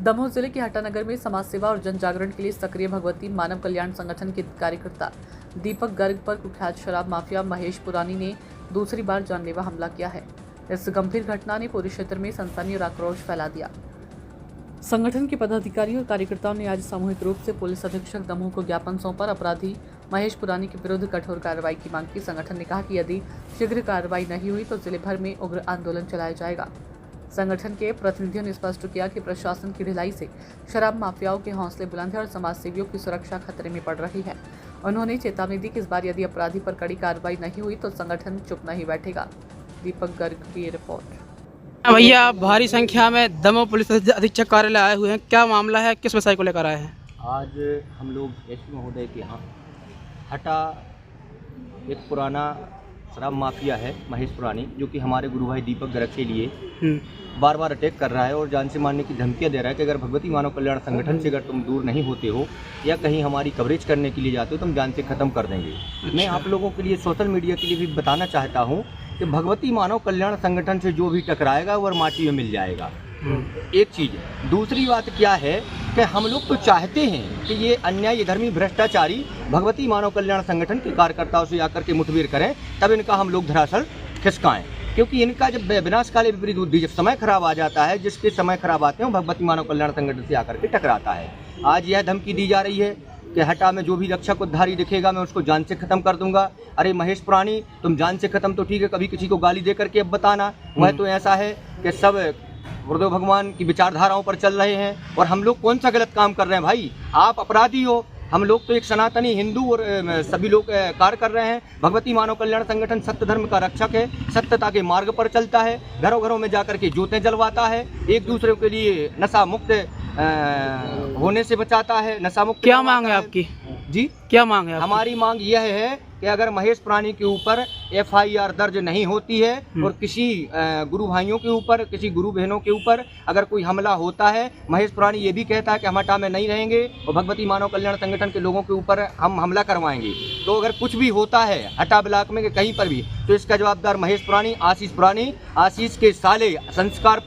दमोह जिले के हटानगर में समाज सेवा और जन जागरण के लिए सक्रिय भगवती मानव कल्याण संगठन के कार्यकर्ता दीपक गर्ग पर कुख्यात शराब माफिया महेश पुरानी ने दूसरी बार जानलेवा हमला किया है। इस गंभीर घटना ने पूरे क्षेत्र में सनसनी और आक्रोश फैला दिया। संगठन के पदाधिकारी और कार्यकर्ताओं ने आज सामूहिक रूप से पुलिस अधीक्षक दमोह को ज्ञापन सौंपकर अपराधी महेश पुरानी के विरुद्ध कठोर कार्रवाई की मांग की। संगठन ने कहा कि यदि शीघ्र कार्रवाई नहीं हुई तो जिले भर में उग्र आंदोलन चलाया जाएगा। संगठन के प्रतिनिधियों ने स्पष्ट किया कि प्रशासन की ढिलाई से शराब माफियाओं के हौसले बुलंद हैं और समाज सेवियों की सुरक्षा खतरे में पड़ रही है। उन्होंने चेतावनी दी कि इस बार यदि अपराधी पर कड़ी कार्रवाई नहीं हुई तो संगठन चुप नहीं बैठेगा। दीपक गर्ग की रिपोर्ट। भैया, भारी संख्या में दमोह पुलिस अधीक्षक कार्यालय आए हुए हैं, क्या मामला है, किस विषय को लेकर आए हैं? आज हम लोग एसपी महोदय के यहाँ हटा एक पुराना शराब माफिया है महेश पुरानी, जो कि हमारे गुरु भाई दीपक गर्ग के लिए बार बार अटैक कर रहा है और जान से मारने की धमकियां दे रहा है कि अगर भगवती मानव कल्याण संगठन से अगर तुम दूर नहीं होते हो या कहीं हमारी कवरेज करने के लिए जाते हो तो हम जान से ख़त्म कर देंगे। मैं आप लोगों के लिए, सोशल मीडिया के लिए भी बताना चाहता हूँ कि भगवती मानव कल्याण संगठन से जो भी टकराएगा वो माटी में मिल जाएगा। एक चीज़। दूसरी बात क्या है कि हम लोग तो चाहते हैं कि ये अन्याय धर्मी भ्रष्टाचारी भगवती मानव कल्याण संगठन के कार्यकर्ताओं से आकर के मुठभेड़ करें, तब इनका हम लोग धराशायी खिसकाएं, क्योंकि इनका जब विनाशकाले विपरीत बुद्धि, जब समय खराब आ जाता है, जिसके समय खराब आते हैं भगवती मानव कल्याण संगठन से आकर के टकराता है। आज यह धमकी दी जा रही है कि हटा में जो भी रक्षक उद्धारी दिखेगा मैं उसको जान से खत्म कर दूंगा। अरे महेश पुरानी, तुम जान से खत्म तो ठीक है, कभी किसी को गाली दे करके अब बताना। वह तो ऐसा है कि सब गुरुदेव भगवान की विचारधाराओं पर चल रहे हैं और हम लोग कौन सा गलत काम कर रहे हैं? भाई आप अपराधी हो, हम लोग तो एक सनातनी हिंदू और सभी लोग कार्य कर रहे हैं। भगवती मानव कल्याण संगठन सत्य धर्म का रक्षक है, सत्यता के मार्ग पर चलता है, घरों घरों में जाकर के ज्योतें जलवाता है, एक दूसरे के लिए नशा मुक्त होने से बचाता है, नशा मुक्त। क्या मांग है आपकी? जी, क्या मांग है? हमारी मांग यह है कि अगर महेश पुरानी के ऊपर FIR दर्ज नहीं होती है और किसी गुरु भाइयों के ऊपर, किसी गुरु बहनों के ऊपर अगर कोई हमला होता है, महेश पुरानी ये भी कहता है कि हम हटा में नहीं रहेंगे और भगवती मानव कल्याण संगठन के लोगों के ऊपर हम हमला करवाएंगे, तो अगर कुछ भी होता है हटा ब्लॉक में कहीं पर भी, तो इसका जवाबदार महेश पुरानी, आशीष के साले संस्कार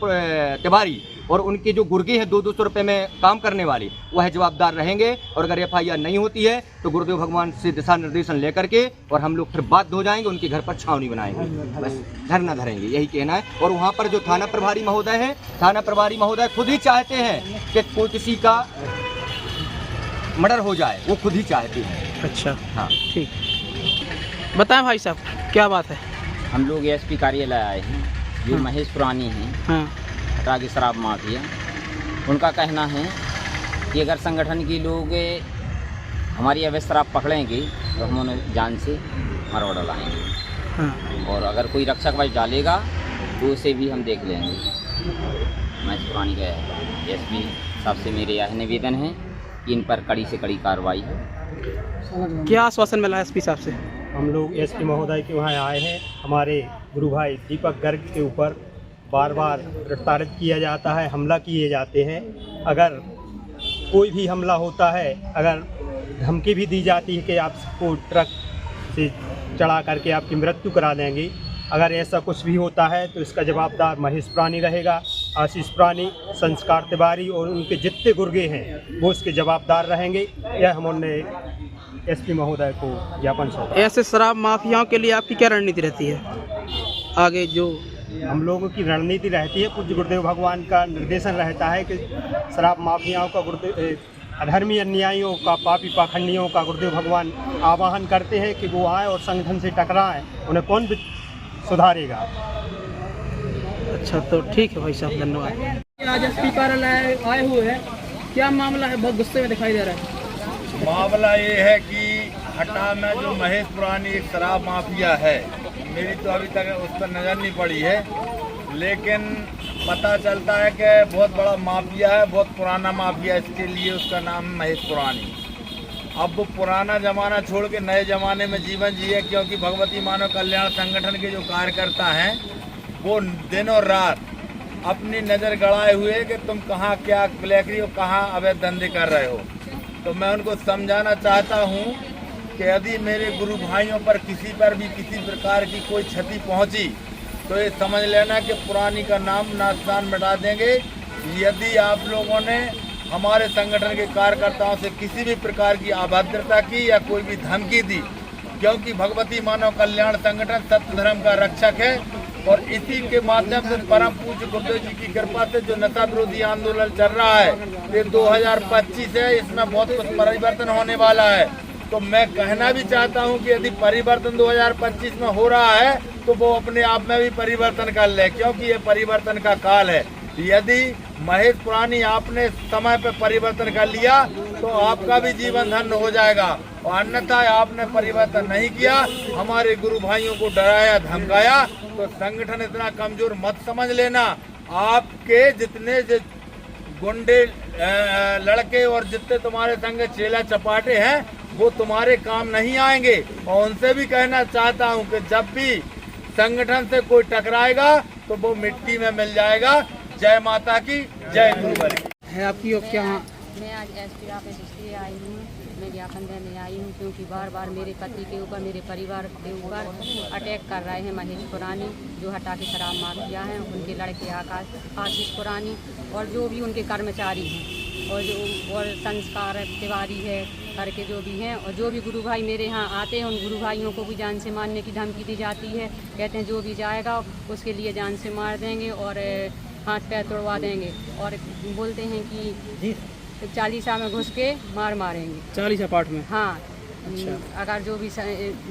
तिवारी और उनके जो गुर्गे हैं 200 रुपये में काम करने वाले, वह जवाबदार रहेंगे। और अगर FIR नहीं होती है तो गुरुदेव भगवान से दिशा निर्देशन लेकर के और हम लोग फिर बाध्य हो जाएंगे, उनके घर पर छावनी बनाएंगे, बस धरना धरेंगे, यही कहना है। और वहाँ पर जो थाना प्रभारी महोदय हैं, थाना प्रभारी महोदय खुद ही चाहते हैं कि कोई किसी का मर्डर हो जाए, वो खुद ही चाहते हैं। अच्छा, हाँ ठीक। बताएं भाई साहब, क्या बात है? हम लोग SP कार्यालय आए हैं, जो महेश पुरानी हैं, हाँ, हटा के शराब माफिया। उनका कहना है कि अगर संगठन के लोग हमारी अवैध शराब पकड़ेंगे तो हम उन्हें जान से मरवा डलाएंगे, हाँ। और अगर कोई रक्षक वश डालेगा तो उसे भी हम देख लेंगे। महेश पुरानी का SP साहब से मेरे यह निवेदन है कि इन पर कड़ी से कड़ी कार्रवाई हो। क्या आश्वासन मिला SP साहब से? हम लोग SP महोदय के वहाँ आए हैं। हमारे गुरु भाई दीपक गर्ग के ऊपर बार बार प्रताड़ित किया जाता है, हमला किए जाते हैं। अगर कोई भी हमला होता है, अगर धमकी भी दी जाती है कि आपको ट्रक से चढ़ा करके आपकी मृत्यु करा देंगे, अगर ऐसा कुछ भी होता है तो इसका जवाबदार महेश पुरानी रहेगा, आशीष पुरानी, संस्कार तिवारी और उनके जितने गुर्गे हैं वो इसके जवाबदार रहेंगे। यह हमने SP महोदय को ज्ञापन सौंपा। ऐसे शराब माफियाओं के लिए आपकी क्या रणनीति रहती है आगे? जो हम लोगों की रणनीति रहती है, पूज्य गुरुदेव भगवान का निर्देशन रहता है कि शराब माफियाओं का, अधर्मी अन्यायियों का, पापी पाखंडियों का गुरुदेव भगवान आह्वान करते हैं कि वो आए और संगठन से टकराएं, उन्हें कौन सुधारेगा। अच्छा, तो ठीक है भाई साहब, धन्यवाद। आज SP कार्यालय आए हुए हैं, क्या मामला है? बहुत गुस्से में दिखाई दे रहा है। मामला ये है कि हटा में जो महेश पुरानी एक शराब माफिया है, मेरी तो अभी तक उस पर नज़र नहीं पड़ी है, लेकिन पता चलता है कि बहुत बड़ा माफिया है, बहुत पुराना माफिया, इसके लिए उसका नाम है महेश पुरानी। अब वो पुराना ज़माना छोड़ के नए ज़माने में जीवन जिए, क्योंकि भगवती मानव कल्याण संगठन के जो कार्यकर्ता हैं वो दिन और रात अपनी नज़र गड़ाए हुए कि तुम कहाँ क्या ब्लैकरी और कहाँ अवैध धंधे कर रहे हो। तो मैं उनको समझाना चाहता हूँ कि यदि मेरे गुरु भाइयों पर किसी पर भी किसी प्रकार की कोई क्षति पहुँची तो ये समझ लेना कि पुरानी का नाम नास्तान मिटा देंगे, यदि आप लोगों ने हमारे संगठन के कार्यकर्ताओं से किसी भी प्रकार की अभद्रता की या कोई भी धमकी दी, क्योंकि भगवती मानव कल्याण संगठन सत्य धर्म का रक्षक है और इसी के माध्यम से परम पूज्य गुरुदेव जी की कृपा से जो नशा विरोधी आंदोलन चल रहा है ये 2025 है, इसमें बहुत कुछ परिवर्तन होने वाला है। तो मैं कहना भी चाहता हूं कि यदि परिवर्तन 2025 में हो रहा है तो वो अपने आप में भी परिवर्तन कर ले, क्योंकि ये परिवर्तन का काल है। यदि महेश पुरानी आपने समय पे परिवर्तन कर लिया तो आपका भी जीवन धन्य हो जाएगा, और अन्यथा आपने परिवर्तन नहीं किया, हमारे गुरु भाइयों को डराया धमकाया, तो संगठन इतना कमजोर मत समझ लेना। आपके जितने गुंडे लड़के और जितने तुम्हारे संग चेला चपाटे हैं वो तुम्हारे काम नहीं आएंगे। और उनसे भी कहना चाहता हूं कि जब भी संगठन से कोई टकराएगा तो वो मिट्टी में मिल जाएगा। जय माता की, जय गुरुवर की। है आपकी और क्या? मैं आज एसपी ऑफिस इसलिए आई हूँ, मैं ज्ञापन देने आई हूँ क्योंकि बार बार मेरे पति के ऊपर, मेरे परिवार के ऊपर अटैक कर रहे हैं महेश पुरानी, जो हटा के शराब माफिया हैं, उनके लड़के आशीष पुरानी और जो भी उनके कर्मचारी हैं और संस्कार तिवारी है करके जो भी हैं, और जो भी गुरु भाई मेरे यहाँ आते हैं उन गुरु भाइयों को भी जान से मारने की धमकी दी जाती है। कहते हैं जो भी जाएगा उसके लिए जान से मार देंगे और हाथ पैर तोड़वा देंगे, और बोलते हैं कि 40 में घुस के मारेंगे 40 पार्ट में। हाँ। अच्छा। अगर जो भी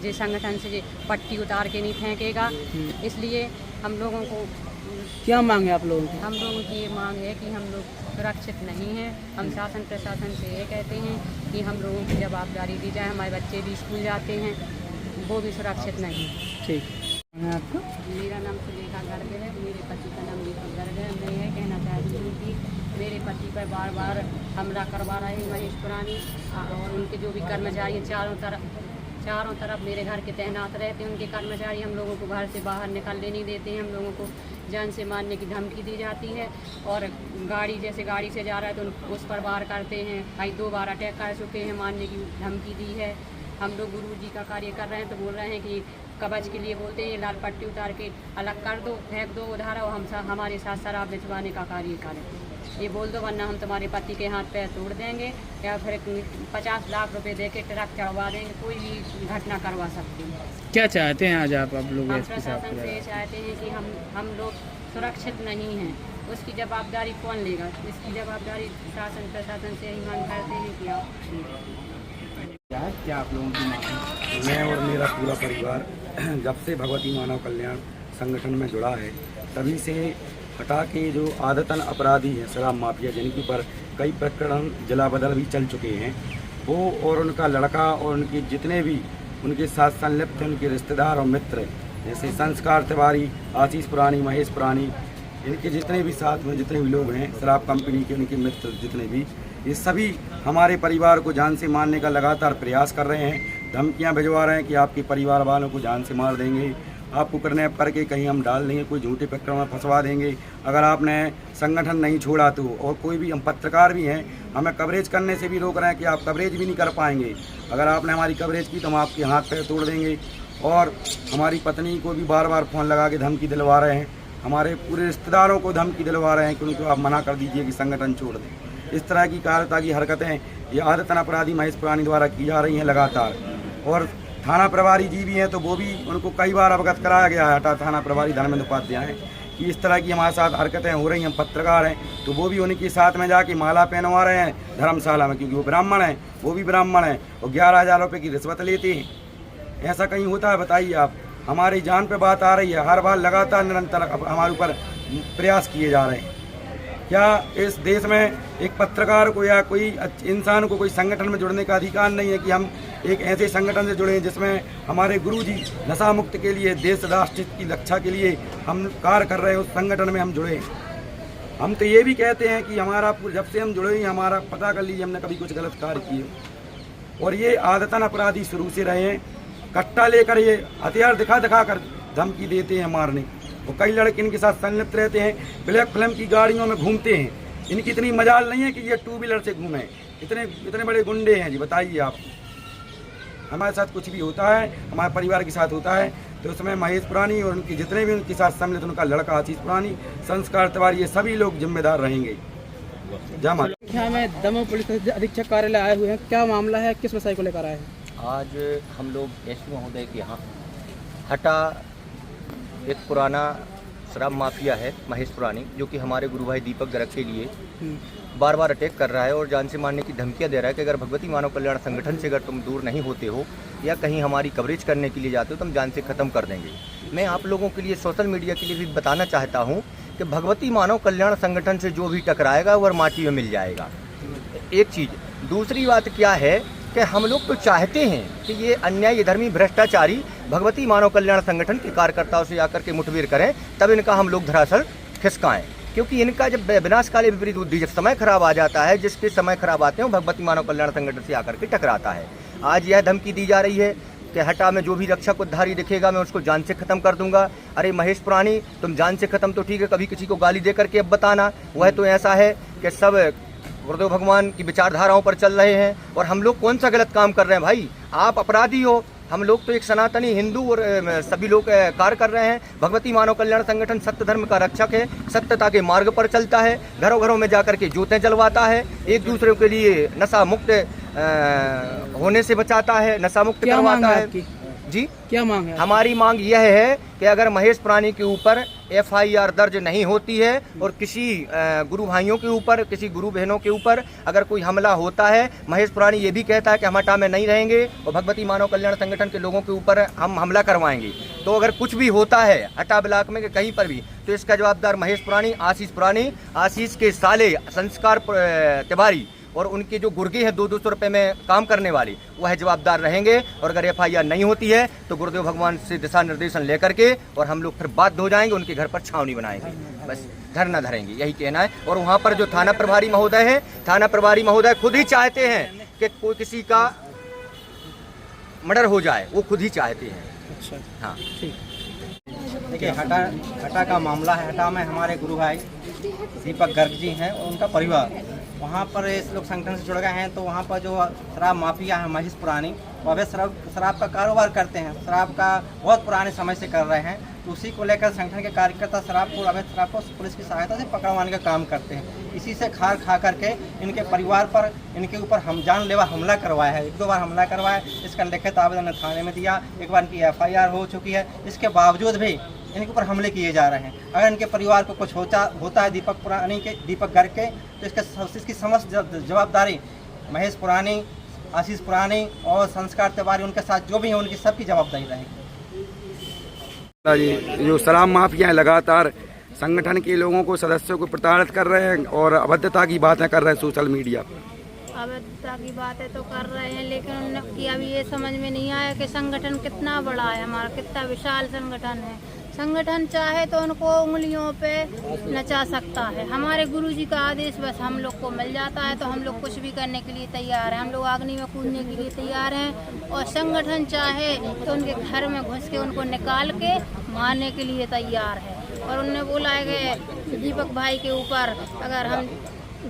जे संगठन से जे पट्टी उतार के नहीं फेंकेगा, इसलिए हम लोगों को क्या मांग है आप लोगों की? हम लोगों की ये मांग है कि हम लोग सुरक्षित नहीं हैं। हम शासन प्रशासन से ये कहते हैं कि हम लोगों की जवाबदारी दी जाए। हमारे बच्चे भी स्कूल जाते हैं, वो भी सुरक्षित नहीं। ठीक है। आपका? मेरा नाम सुलेखा गर्ग है, मेरे पति का नाम दीपक गर्ग है। मैं ये कहना चाहती हूँ कि मेरे पति पर बार बार हमला करवा रहे हैं महेश पुरानी, और उनके जो भी कर्मचारी चारों तरफ मेरे घर के तैनात रहते हैं। उनके कर्मचारी हम लोगों को घर से बाहर निकलने नहीं देते हैं। हम लोगों को जान से मारने की धमकी दी जाती है, और गाड़ी से जा रहा है तो उस पर वार करते हैं। कई 2 बार अटैक कर चुके हैं, मारने की धमकी दी है। हम लोग गुरु जी का कार्य कर रहे हैं तो बोल रहे हैं कि कवच के लिए बोलते हैं लाल पट्टी उतार के अलग कर दो, फेंक दो उधार, और हम हमारे साथ शराब बेचवाने का कार्य करें। ये बोल दो वरना हम तुम्हारे पति के हाथ पैर तोड़ देंगे या फिर 50 लाख रुपए दे के ट्रक चढ़वा देंगे, कोई भी घटना करवा सकते हैं। क्या चाहते हैं आज आप लोग? हम प्रशासन से ये चाहते हैं कि हम लोग सुरक्षित नहीं हैं, उसकी जवाबदारी कौन लेगा? इसकी जवाबदारी शासन प्रशासन से ही मांग करते हैं कि आप क्या आप लोगों की मांग है? मैं और मेरा पूरा परिवार जब से भगवती मानव कल्याण संगठन में जुड़ा है तभी से हटा के जो आदतन अपराधी हैं शराब माफिया, जिनके ऊपर कई प्रकरण जिला बदल भी चल चुके हैं, वो और उनका लड़का और उनके जितने भी उनके साथ संलिप्त उनके रिश्तेदार और मित्र, जैसे संस्कार तिवारी, आशीष पुरानी, महेश पुरानी, इनके जितने भी साथ में जितने भी लोग हैं, शराब कंपनी के उनके मित्र जितने भी, ये सभी हमारे परिवार को जान से मारने का लगातार प्रयास कर रहे हैं। धमकियां भिजवा रहे हैं कि आपके परिवार वालों को जान से मार देंगे, आपको किडनैप करके कहीं हम डाल देंगे, कोई झूठे प्रकरण में फंसवा देंगे अगर आपने संगठन नहीं छोड़ा तो। और कोई भी, हम पत्रकार भी हैं, हमें कवरेज करने से भी रोक रहे हैं कि आप कवरेज भी नहीं कर पाएंगे, अगर आपने हमारी कवरेज की तो हम आपके हाथ पैर तोड़ देंगे। और हमारी पत्नी को भी बार बार फ़ोन लगा के धमकी दिलवा रहे हैं, हमारे पूरे रिश्तेदारों को धमकी दिलवा रहे हैं कि उनको आप मना कर दीजिए कि संगठन छोड़ दें। इस तरह की कायरता की हरकतें ये आदतन अपराधी महेश पुरानी द्वारा की जा रही हैं लगातार। और थाना प्रभारी जी भी हैं तो वो भी, उनको कई बार अवगत कराया गया है हटा थाना प्रभारी धर्मेंद्र उपाध्याय कि इस तरह की हमारे साथ हरकतें हो रही हैं। पत्रकार हैं तो वो भी उनके साथ में जाके माला पहनवा रहे हैं धर्मशाला में, क्योंकि वो ब्राह्मण हैं, वो भी ब्राह्मण हैं, और 11,000 रुपये की रिश्वत लेते हैं। ऐसा कहीं होता है? बताइए आप। हमारी जान पे बात आ रही है, हर बार लगातार निरंतर हमारे ऊपर प्रयास किए जा रहे हैं। क्या इस देश में एक पत्रकार को या कोई इंसान को कोई संगठन में जुड़ने का अधिकार नहीं है कि हम एक ऐसे संगठन से जुड़े जिसमें हमारे गुरुजी नशा मुक्त के लिए, देश राष्ट्र की रक्षा के लिए हम कार्य कर रहे हैं, उस संगठन में हम जुड़े। हम तो ये भी कहते हैं कि हमारा जब से हम जुड़े ही हमारा पता कर लीजिए हमने कभी कुछ गलत कार्य किए। और ये आदतन अपराधी शुरू से रहे हैं, कट्टा लेकर ये हथियार दिखा कर धमकी देते हैं मारने। और कई लड़के इनके साथ संलिप्त रहते हैं, ब्लैक फिल्म की गाड़ियों में घूमते हैं। इनकी इतनी मजाल नहीं है कि ये 2 व्हीलर से घूमें, इतने बड़े गुंडे हैं जी। बताइए आप, हमारे साथ कुछ भी होता है, हमारे परिवार के साथ होता है तो उसमें महेश पुरानी और उनकी जितने भी उनके साथ सम्मिलित उनका लड़का आशीष पुरानी, संस्कार तिवारी, ये सभी लोग जिम्मेदार रहेंगे। जय माता। क्या में दमोह पुलिस अधीक्षक कार्यालय आए हुए हैं, क्या मामला है, किस विषय को लेकर आए हैं? आज हम लोग एसपी महोदय के यहाँ हटा एक पुराना शराब माफिया है महेश पुरानी, जो कि हमारे गुरु भाई दीपक गर्ग के लिए बार बार अटैक कर रहा है और जान से मारने की धमकियां दे रहा है कि अगर भगवती मानव कल्याण संगठन से अगर तुम दूर नहीं होते हो या कहीं हमारी कवरेज करने के लिए जाते हो तो हम जान से ख़त्म कर देंगे। मैं आप लोगों के लिए, सोशल मीडिया के लिए भी बताना चाहता हूँ कि भगवती मानव कल्याण संगठन से जो भी टकराएगा वह माटी में मिल जाएगा। एक चीज़। दूसरी बात क्या है कि हम लोग तो चाहते हैं कि ये अन्याय धर्मी भ्रष्टाचारी भगवती मानव कल्याण संगठन के कार्यकर्ताओं से आकर के मुठभेड़ करें, तब इनका हम लोग धराशायी खिसकाएं। क्योंकि इनका जब विनाशकाली विपरीत बुद्धि, जब समय खराब आ जाता है, जिसके समय खराब आते हैं वो भगवती मानव कल्याण संगठन से आकर के टकराता है। आज यह धमकी दी जा रही है कि हटा में जो भी रक्षक उद्धारी दिखेगा मैं उसको जान से ख़त्म कर दूंगा। अरे महेश पुरानी, तुम जान से ख़त्म तो ठीक है, कभी किसी को गाली दे करके अब बताना। वह तो ऐसा है कि सब गुरुदेव भगवान की विचारधाराओं पर चल रहे हैं और हम लोग कौन सा गलत काम कर रहे हैं भाई? आप अपराधी हो, हम लोग तो एक सनातनी हिंदू और सभी लोग कार्य कर रहे हैं। भगवती मानव कल्याण संगठन सत्य धर्म का रक्षक है, सत्यता के मार्ग पर चलता है, घरों घरों में जाकर के ज्योतें जलवाता है, एक दूसरे के लिए नशा मुक्त होने से बचाता है, नशा मुक्त करवाता है। जी क्या मांग है? हमारी मांग यह है कि अगर महेश पुरानी के ऊपर FIR दर्ज नहीं होती है और किसी गुरु भाइयों के ऊपर, किसी गुरु बहनों के ऊपर अगर कोई हमला होता है, महेश पुरानी ये भी कहता है कि हम हटा में नहीं रहेंगे और भगवती मानव कल्याण संगठन के लोगों के ऊपर हम हमला करवाएंगे। तो अगर कुछ भी होता है हटा ब्लॉक में कहीं पर भी, तो इसका जवाबदार महेश पुरानी, आशीष के साले संस्कार तिवारी और उनके जो गुर्गे हैं 200 रुपये में काम करने वाले, वह जवाबदार रहेंगे। और अगर FIR नहीं होती है तो गुरुदेव भगवान से दिशा निर्देशन लेकर के और हम लोग फिर बाध्य हो जाएंगे, उनके घर पर छावनी बनाएंगे, बस धरना धरेंगे, यही कहना है। और वहाँ पर जो थाना प्रभारी महोदय हैं, थाना प्रभारी महोदय खुद ही चाहते हैं कि कोई किसी का मर्डर हो जाए, वो खुद ही चाहते हैं। अच्छा, हाँ ठीक। देखिए, हटा का मामला है। हटा में हमारे गुरु भाई दीपक गर्ग जी हैं और उनका परिवार वहाँ पर इस लोग संगठन से जुड़ गए हैं। तो वहाँ पर जो शराब माफिया है महेश पुरानी, वो अवैध शराब का कारोबार करते हैं, शराब का बहुत पुराने समय से कर रहे हैं। तो उसी को लेकर संगठन के कार्यकर्ता अवैध शराब को पुलिस की सहायता से पकड़वाने का काम करते हैं। इसी से खार खा करके इनके परिवार पर, इनके ऊपर हम जानलेवा हमला करवाया है। 1-2 बार हमला करवाया, इसका लिखित आवेदन थाने में दिया, एक बार इनकी FIR हो चुकी है। इसके बावजूद भी इनके ऊपर हमले किए जा रहे हैं। अगर इनके परिवार को कुछ होता है दीपक गर्ग के, तो इसकी समस्त जवाबदारी महेश पुरानी, आशीष पुरानी और संस्कार तिवारी, उनके साथ जो भी है उनकी सबकी जवाबदारी रहेगी। जो शराब माफिया हैं लगातार संगठन के लोगों को, सदस्यों को प्रताड़ित कर रहे हैं और अभद्रता की बातें कर रहे हैं सोशल मीडिया पर। अभद्रता की बातें तो कर रहे हैं, लेकिन उनकी अभी ये समझ में नहीं आया कि संगठन कितना बड़ा है, हमारा कितना विशाल संगठन है। संगठन चाहे तो उनको उंगलियों पे नचा सकता है। हमारे गुरुजी का आदेश बस हम लोग को मिल जाता है तो हम लोग कुछ भी करने के लिए तैयार हैं। हम लोग अग्नि में कूदने के लिए तैयार हैं और संगठन चाहे तो उनके घर में घुस के उनको निकाल के मारने के लिए तैयार है। और उन्होंने बोला है कि दीपक भाई के ऊपर अगर हम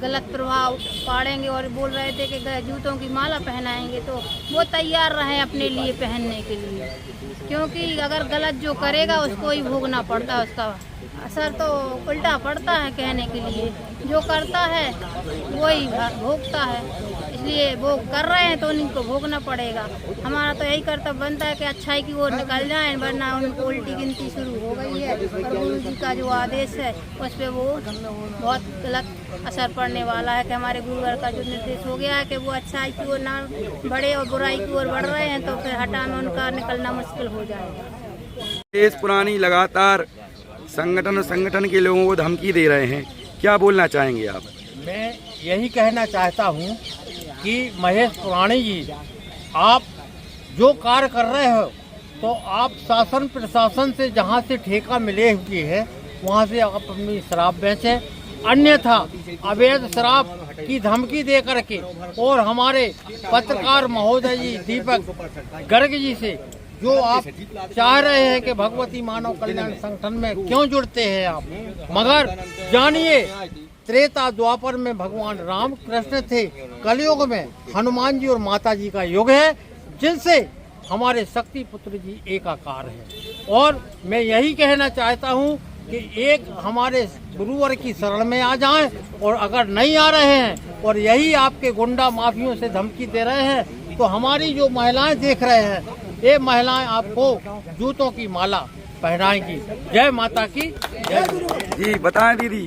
गलत प्रभाव पाड़ेंगे और बोल रहे थे कि जूतों की माला पहनाएंगे, तो वो तैयार रहे अपने लिए पहनने के लिए, क्योंकि अगर गलत जो करेगा उसको ही भोगना पड़ता है, उसका असर तो उल्टा पड़ता है। कहने के लिए जो करता है वही भोगता है, इसलिए वो कर रहे हैं तो उनको भोगना पड़ेगा। हमारा तो यही कर्तव्य बनता है कि अच्छाई की ओर निकल जाए, वरना उनको उल्टी गिनती शुरू हो गई है। और गुरु जी का जो आदेश है उस पर वो बहुत गलत असर पड़ने वाला है कि हमारे गुरुवर का जो निर्देश हो गया है कि वो अच्छाई की ओर ना बढ़े और बुराई की ओर बढ़ रहे हैं, तो फिर हटा में उनका निकलना मुश्किल हो जाएगा। महेश पुरानी लगातार संगठन के लोगों को धमकी दे रहे हैं, क्या बोलना चाहेंगे आप? मैं यही कहना चाहता हूँ कि महेश पुरानी जी, आप जो कार्य कर रहे हो तो आप शासन प्रशासन से जहाँ से ठेका मिले हुए है वहाँ से आप अपनी शराब बेचें, अन्यथा अवैध शराब की धमकी दे करके और हमारे पत्रकार महोदय जी दीपक गर्ग जी से जो आप चाह रहे हैं कि भगवती मानव कल्याण संगठन में क्यों जुड़ते हैं आप, मगर जानिए त्रेता द्वापर में भगवान राम कृष्ण थे, कलयुग में हनुमान जी और माता जी का युग है, जिनसे हमारे शक्ति पुत्र जी एकाकार हैं। और मैं यही कहना चाहता हूँ कि एक हमारे गुरुवर की शरण में आ जाएं, और अगर नहीं आ रहे हैं और यही आपके गुंडा माफियों से धमकी दे रहे हैं तो हमारी जो महिलाएं देख रहे हैं, ये महिलाएं आपको जूतों की माला पहनाएंगी। जय माता की जय। जी बताएं दीदी।